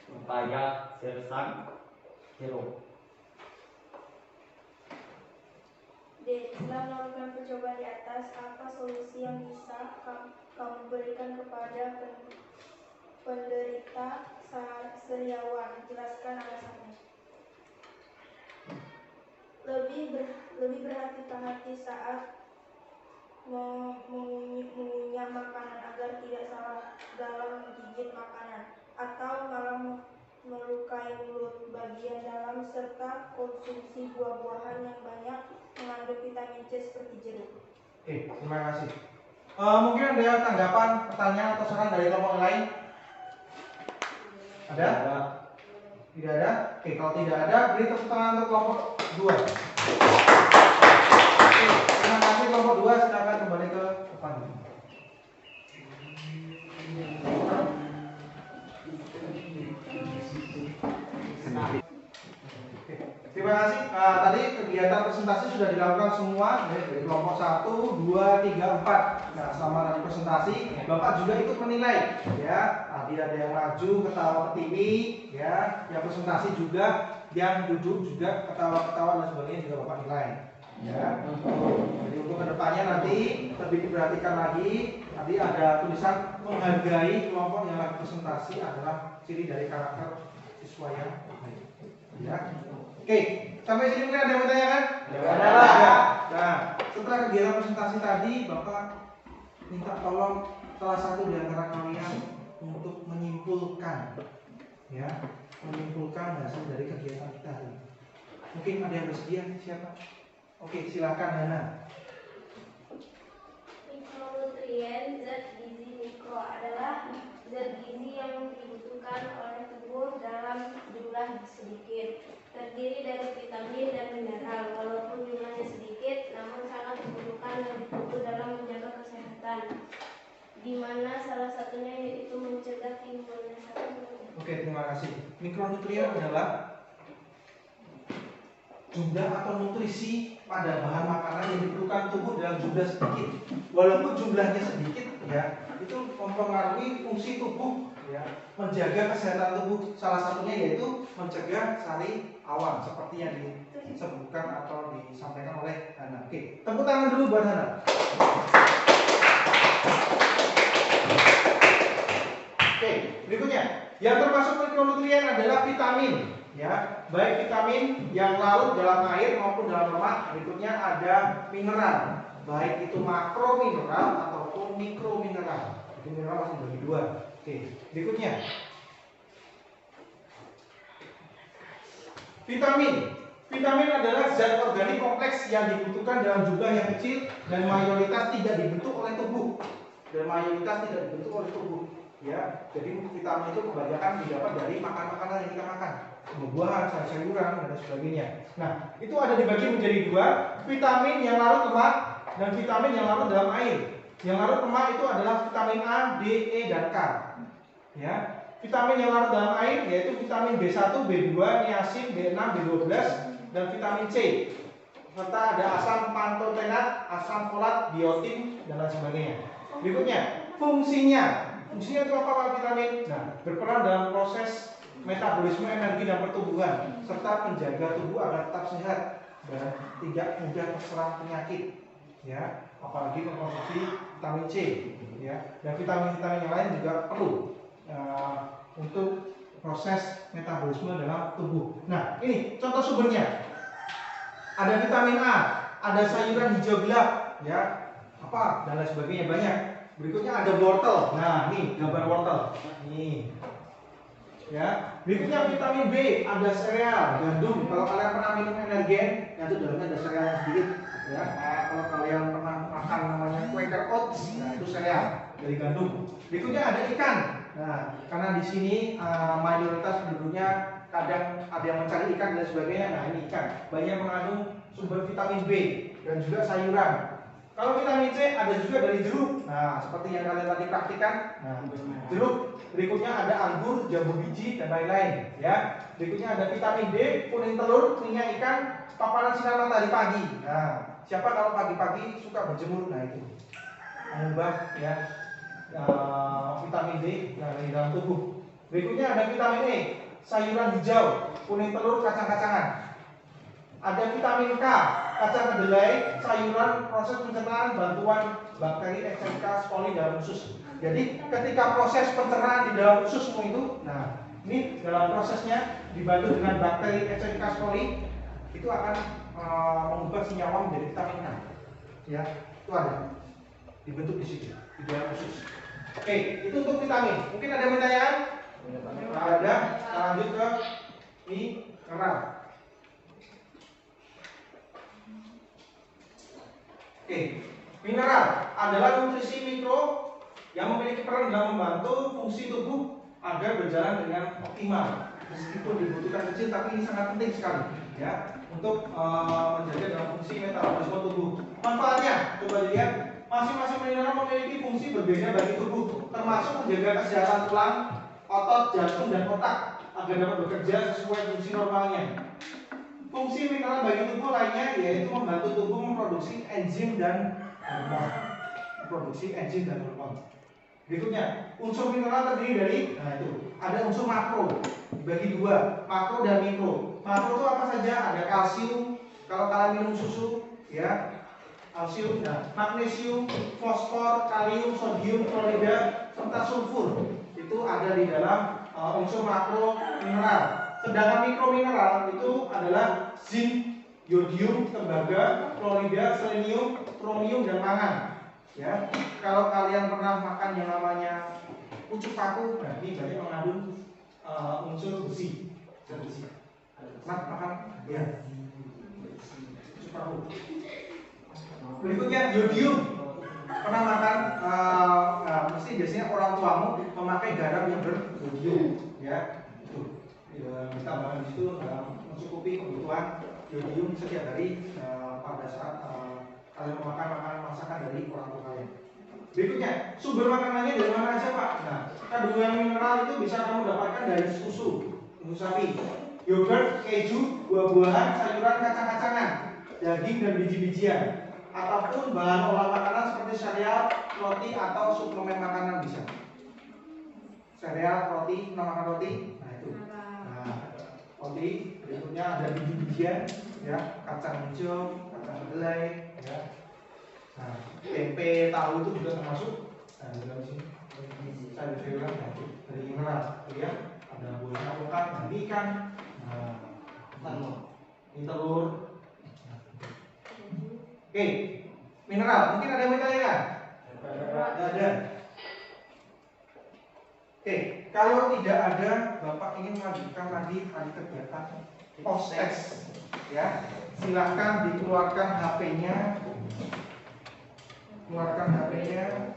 H: pepaya, sirsak, jeruk.
G: D. Setelah melakukan percobaan di atas, apa solusi yang bisa kamu berikan kepada penderita sariawan? Jelaskan alasannya. Lebih berhati-hati saat mengunyah makanan agar tidak salah dalam menggigit makanan. atau malah melukai mulut, bagian dalam, serta konsumsi buah-buahan yang banyak mengandung vitamin C seperti jeruk.
A: Oke, terima kasih. Mungkin ada tanggapan, pertanyaan atau saran dari kelompok lain? Ada? Tidak ada? Oke, kalau tidak ada, beri tepuk tangan untuk kelompok 2. Oke, terima kasih kelompok 2, silakan kembali ke depan. Terima kasih. Tadi kegiatan presentasi sudah dilakukan semua dari kelompok 1, 2, 3, 4. Nah, selama tadi presentasi, Bapak juga ikut menilai, ya. Tadi ada yang maju, ketawa ke TV, ya. Yang presentasi juga, yang duduk juga ketawa-ketawa dan sebagainya juga Bapak nilai, ya. Jadi untuk kedepannya nanti lebih diperhatikan lagi. Tadi ada tulisan menghargai kelompok yang lagi presentasi adalah ciri dari karakter siswa yang baik, ya. Oke, sampai sini mungkin ada yang bertanya kan?
F: Ada.
A: Nah, setelah kegiatan presentasi tadi, Bapak minta tolong salah satu di antara kalian untuk menyimpulkan, ya, menyimpulkan hasil dari kegiatan kita hari ini. Mungkin ada yang bersedia? Siapa? Oke, silakan Hana.
D: Mikronutrien zat gizi mikro adalah zat gizi yang dibutuhkan oleh tubuh dalam jumlah sedikit. Terdiri dari vitamin dan mineral, walaupun jumlahnya sedikit, namun sangat dibutuhkan bagi tubuh dalam menjaga kesehatan. Di mana salah satunya yaitu mencegah timbulnya sakit.
A: Oke, terima kasih. Mikronutrien adalah jumlah atau nutrisi pada bahan makanan yang diperlukan tubuh dalam jumlah sedikit. Walaupun jumlahnya sedikit, ya, itu mempengaruhi fungsi tubuh, ya, menjaga kesehatan tubuh. Salah satunya yaitu mencegah sari awan seperti yang disebutkan atau disampaikan oleh Hana. Oke, tepuk tangan dulu buat Hana. Oke, berikutnya yang termasuk mikronutrien adalah vitamin, ya, baik vitamin yang larut dalam air maupun dalam lemak. Berikutnya ada mineral, baik itu makromineral ataupun mikromineral. Jadi mineral masih bagi dua. Oke, berikutnya vitamin adalah zat organik kompleks yang dibutuhkan dalam jumlah yang kecil dan mayoritas tidak dibentuk oleh tubuh. Ya, jadi vitamin itu kebanyakan didapat dari makanan yang kita makan, buah-buahan, sayur-sayuran dan sebagainya. Nah, itu ada dibagi menjadi dua, vitamin yang larut lemak dan vitamin yang larut dalam air. Yang larut lemak itu adalah vitamin A, D, E, dan K. Ya, vitamin yang larut dalam air yaitu vitamin B1, B2, niacin, B6, B12, dan vitamin C. Serta ada asam pantotenat, asam folat, biotin, dan lain sebagainya. Berikutnya, fungsinya itu apa Pak vitamin? Nah, berperan dalam proses metabolisme energi dan pertumbuhan serta menjaga tubuh agar tetap sehat dan tidak mudah terserang penyakit, ya, apalagi mengkonsumsi vitamin C, ya, dan vitamin-vitamin yang lain juga perlu untuk proses metabolisme dalam tubuh. Nah, ini contoh sumbernya. Ada vitamin A, ada sayuran hijau gelap, ya, apa dan lain sebagainya, banyak. Berikutnya ada wortel. Nah, ini gambar wortel. Nih. Ya. Berikutnya vitamin B, ada sereal, gandum. Kalau kalian pernah minum energen, yang itu dalamnya ada sereal sedikit, ya. Kalau kalian pernah makan namanya Quaker Oats, nah itu sereal dari gandum. Berikutnya ada ikan. Nah, karena di sini mayoritas penduduknya kadang ada yang mencari ikan dan sebagainya. Nah, ini ikan. Banyak mengandung sumber vitamin B dan juga sayuran. Kalau vitamin C ada juga dari jeruk. Nah, seperti yang kalian tadi praktikan. Nah, jeruk. Berikutnya ada anggur, jambu biji, dan lain-lain. Ya. Berikutnya ada vitamin D, kuning telur, minyak ikan, paparan sinar matahari pagi. Nah, siapa kalau pagi-pagi suka berjemur? Nah, itu mengubah, ya, vitamin D yang ada di dalam tubuh. Berikutnya ada vitamin E, sayuran hijau, kuning telur, kacang-kacangan. Ada vitamin K, kacang kedelai, sayuran, proses pencernaan, bantuan bakteri Escherichia coli dalam usus. Jadi ketika proses pencernaan di dalam ususmu itu, nah ini dalam prosesnya dibantu dengan bakteri Escherichia coli, itu akan mengubah senyawa menjadi vitamin K. Ya, itu ada dibentuk di situ di dalam usus. Oke, itu untuk vitamin. Mungkin ada pertanyaan? Ada. Kita lanjut ke mineral. Oke, mineral adalah nutrisi mikro yang memiliki peran dalam membantu fungsi tubuh agar berjalan dengan optimal. Meskipun dibutuhkan kecil, tapi ini sangat penting sekali ya untuk menjaga dalam fungsi metabolisme tubuh. Manfaatnya, coba dilihat, masing-masing mineral memiliki fungsi berbeda bagi tubuh, termasuk menjaga kesehatan tulang, otot, jantung, dan otak agar dapat bekerja sesuai fungsi normalnya. Fungsi mineral bagi tubuh lainnya yaitu membantu tubuh memproduksi enzim dan hormon. Berikutnya, unsur mineral terdiri dari, nah itu, ada unsur makro, dibagi dua, makro dan mikro. Makro itu apa saja? Ada kalsium, kalau kalian minum susu, ya, kalsium, nah, magnesium, fosfor, kalium, sodium, klorida, serta sulfur. Itu ada di dalam unsur makro mineral. Sedangkan mikro mineral itu adalah zinc, yodium, tembaga, klorida, selenium, kromium, dan mangan. Ya, kalau kalian pernah makan yang namanya pucuk paku, nah ini banyak mengandung unsur besi. Pernah makan? Ya. Pucuk paku. Berikutnya yodium. Pernah makan? Mesti biasanya orang tuamu memakai garam yang beryodium, ya. Itu. Kita bahas di situ dalam mencukupi kebutuhan yodium setiap hari pada saat kalian memakan makanan masakan dari orang tua kalian. Berikutnya, sumber makanannya dari mana aja Pak? Nah, kandungan mineral itu bisa kamu dapatkan dari susu sapi, yogurt, keju, buah-buahan, sayuran, kacang-kacangan, daging dan biji-bijian, ataupun bahan olah makanan seperti sereal, roti atau suplemen makanan bisa. Sereal, roti, makan roti, nah itu. Nah, roti, berikutnya ada biji-bijian, ya, kacang hijau, kacang kedelai, ya. Nah, tempe, tahu itu juga termasuk. Nah, di dalam sini sayur-sayuran dari mineral, ya. Ada buah avokat, ada ikan, ini telur. Oke, mineral. Mungkin ada yang mau ditanyakan? Ada. Oke, kalau tidak ada, Bapak ingin melanjutkan lagi kegiatan post test, ya. Silakan dikeluarkan HP-nya. Keluarkan HP-nya.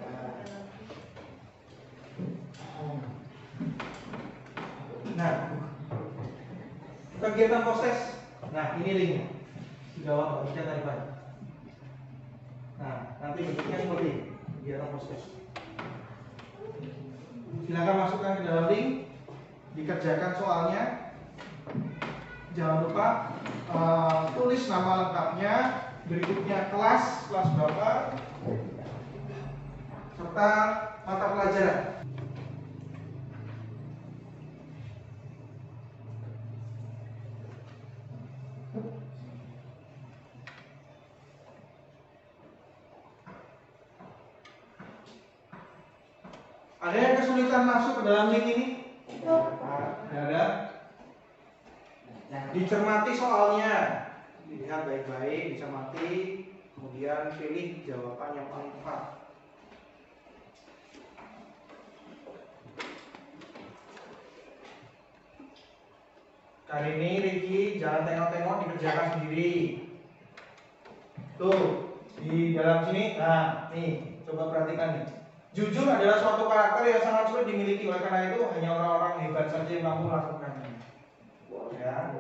A: Nah, kegiatan proses. Nah, ini linknya. Sudah Bapak baca tadi Pak. Nah, nanti bentuknya seperti ini, kegiatan proses. Silakan masukkan ke dalam link, dikerjakan soalnya. Jangan lupa tulis nama lengkapnya, berikutnya kelas berapa, serta mata pelajaran. Ada yang kesulitan masuk ke dalam link ini? Ada. Dicermati soalnya, dilihat baik-baik, dicermati, kemudian pilih jawaban yang paling tepat. Kali ini Ricky jangan tengok-tengok, dikerjakan sendiri. Tuh, di dalam sini, nah nih, coba perhatikan nih. Jujur adalah suatu karakter yang sangat sulit dimiliki, oleh karena itu hanya orang-orang hebat saja yang mampu melakukannya. Ya,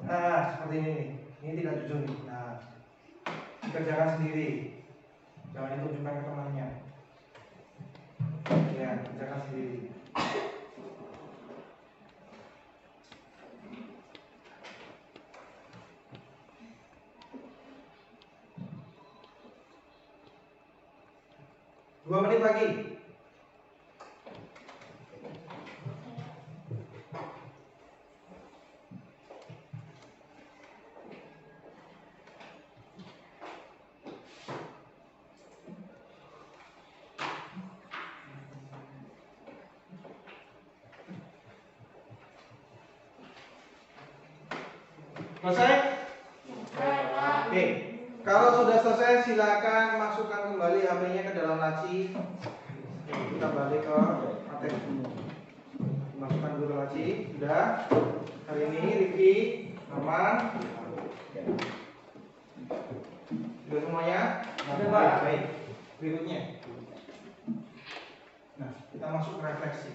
A: nah seperti ini nih, ini tidak jujur nih. Nah, dikerjakan sendiri, jangan ditunjukkan ke temannya. Ya, kerjakan sendiri. Dua menit lagi. Selesai? Oke. Kalau sudah selesai, silakan masukkan kembali HP-nya ke dalam laci. Kita balik ke materi. Masukkan dulu lagi. Sudah. Hari ini Rifki, aman. Sudah semuanya?
F: Sudah, Pak.
A: Baik. Berikutnya. Nah, kita masuk ke refleksi.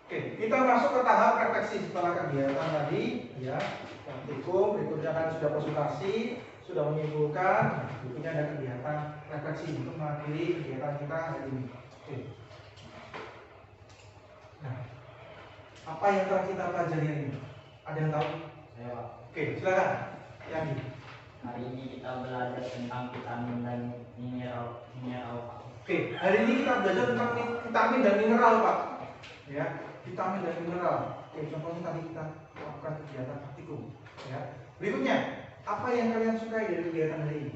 A: Oke, kita masuk ke tahap refleksi setelah kegiatan tadi, ya. Praktikum, berikutnya kan sudah konsultasi, sudah menyimpulkan, berikutnya ada kegiatan refleksi untuk mengakhiri kegiatan kita hari ini. Oke. Nah, apa yang telah kita pelajari hari ini? Ada yang tahu?
H: Saya Pak.
A: Oke, silakan. Yandi.
H: Hari ini kita belajar tentang vitamin dan mineral Pak.
A: Oke, hari ini kita belajar tentang vitamin dan mineral, Pak. Ya, vitamin dan mineral. Oke, contohnya tadi kita lakukan kegiatan praktikum. Ya. Berikutnya, apa yang kalian sukai dari kegiatan hari ini?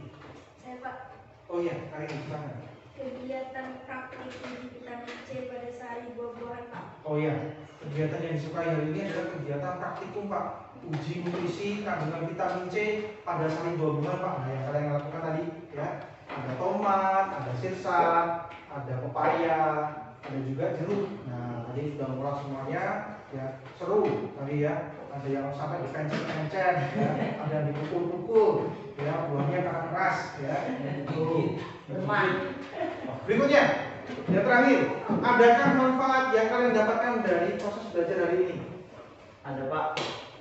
D: Saya Pak,
A: Oh iya, hari ini silakan.
D: kegiatan praktik uji vitamin C pada sari buah-buahan Pak.
A: Oh iya, kegiatan yang disukai hari ini adalah kegiatan praktikum, Pak. Uji nutrisi kandungan vitamin C pada sari buah-buahan, Pak. Nah, yang kalian lakukan tadi, ya, ada tomat, ada sirsak, ada pepaya, ada juga jeruk. Nah, tadi sudah mengolah semuanya, ya, seru tadi ya. Ada yang sampai dipencet-pencet, ya, ada yang dipukul-pukul, ya, buahnya keras, ya, itu. Berikutnya, yang terakhir, adakah manfaat yang kalian dapatkan dari proses belajar hari ini?
F: Ada, Pak.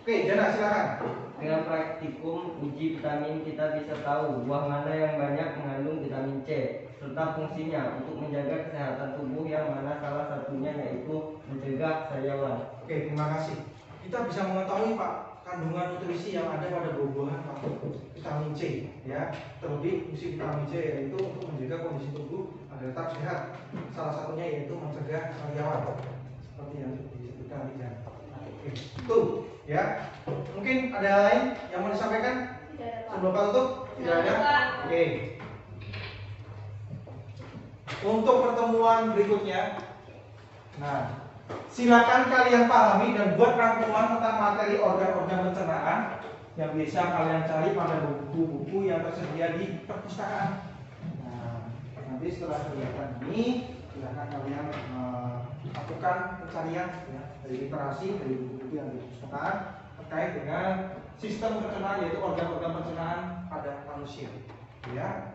A: Oke, Jana silakan.
F: Dengan praktikum uji vitamin kita bisa tahu buah mana yang banyak mengandung vitamin C serta fungsinya untuk menjaga kesehatan tubuh, yang mana salah satunya yaitu mencegah sariawan.
A: Oke, terima kasih. Kita bisa mengetahui, Pak, kandungan nutrisi yang ada pada buah-buahan, Pak, vitamin C, ya. Terlebih fungsi vitamin C yaitu untuk menjaga kondisi tubuh agar tetap sehat. Salah satunya yaitu mencegah sariawan, seperti yang disebutkan tadi, Jan. Oke, itu, ya. Mungkin ada hal lain yang mau disampaikan
D: Tidak ada Pak.
A: sebelum Pak tutup? Tidak ada. Oke. Untuk pertemuan berikutnya, nah, silakan kalian pahami dan buat rangkuman tentang materi organ-organ pencernaan yang bisa kalian cari pada buku-buku yang tersedia di perpustakaan. Nah, nanti setelah kegiatan ini, silakan kalian lakukan pencarian, ya, dari literasi, dari buku-buku yang di perpustakaan terkait dengan sistem pencernaan, yaitu organ-organ pencernaan pada manusia. Ya,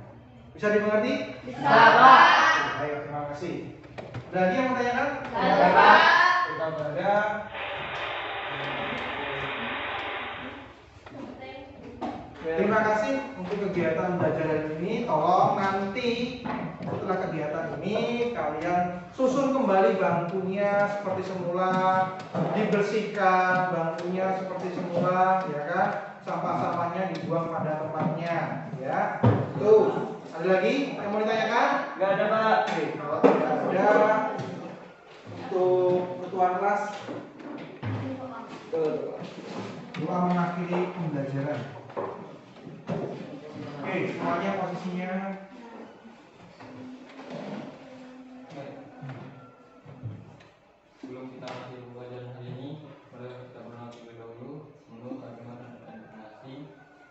A: bisa dimengerti?
D: Bisa, Pak.
A: Baik, terima kasih. Ada lagi yang mau tanyakan?
D: Ada, Pak.
A: Kita berada. Terima kasih untuk kegiatan belajar hari ini. Tolong nanti setelah kegiatan ini kalian susun kembali bangkunya seperti semula, dibersihkan bangkunya seperti semula, ya kan? Sampah-sampahnya dibuang pada tempatnya, ya. Tuh, ada lagi yang mau ditanyakan?
F: Gak ada, Pak.
A: Oke, kalau tidak ada, untuk ketua kelas doa mengakhiri pembelajaran. Oke, semuanya posisinya.
C: Sebelum kita akhiri pembelajaran hari ini, mari kita berdoa terlebih dahulu menurut agama dan nasi.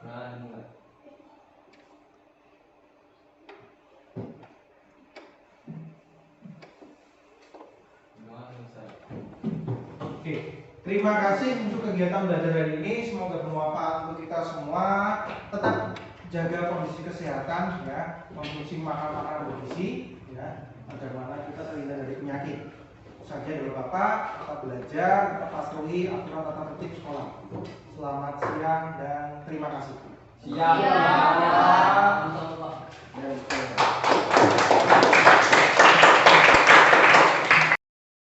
C: Nah, dimulai. Doa selesai.
A: Oke, terima kasih untuk kegiatan belajar hari ini. Semoga bermanfaat untuk kita semua. Tetap jaga kondisi kesehatan, ya, konsumsi makanan bergizi, ya, agar mana kita terhindar dari penyakit. Itu saja dari Bapak, tetap belajar, tetap patuhi aturan tata tertib sekolah. Selamat siang dan terima kasih.
F: Siap, Pak.
A: Dan